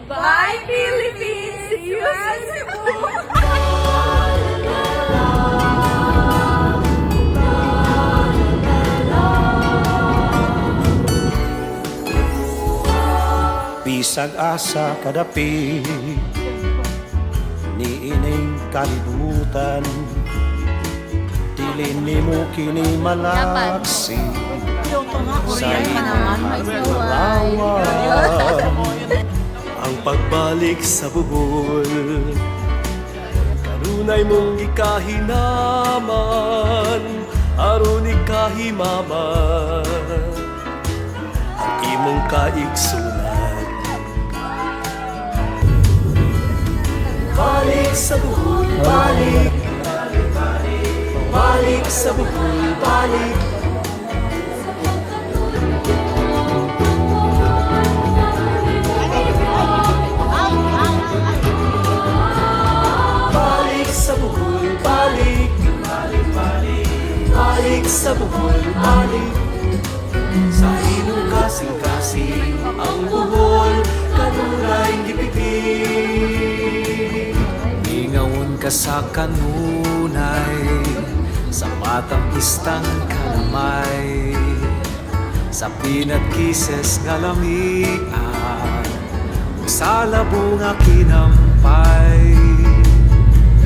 Bye, Philippines! See you sa Cebu! Bisag asa kadapi ni ining kalibutan, dili nimo kini malaksi sa imong Ang pagbalik sa buhol, kanunay mong ikahinaman, aron ikahimaman ang imong kaigsunan. Balik sa buhol, balik, balik sa buhol, balik. Balik sa buhol, balik. Sa imong kasing-kasing ang buhol, kanunay gipitig. Ingawon ka sa kanunay, sa matang istang kalamay, sa peanut kisses nga lamian, sa labong nga kinampay.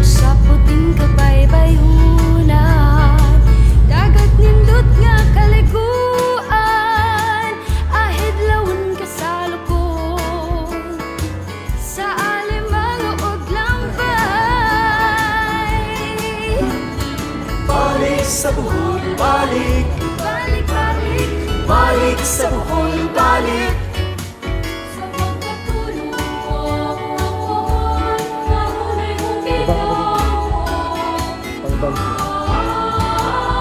Sa puting kabaybayunan, dagat nindot nga kaliguan, ahid lawon ka sa lukon, sa alimang og lambay. Balik sa buhol, balik. Balik, balik, Balik sa buhol, balik. sa pagkatulong mo, kahunay mong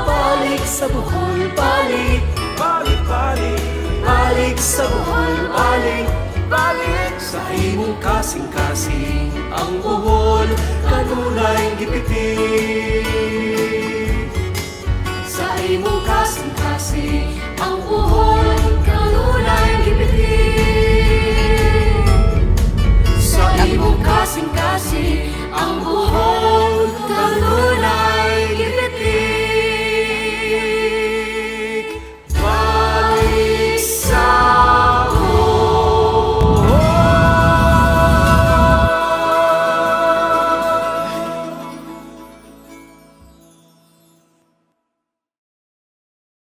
Balik sa buhol, balik. Balik, balik. Balik sa buhol, balik. Balik sa imong kasing-kasing ang buhol, kanunay gipitig. Sa imong kasing-kasing ang buhol,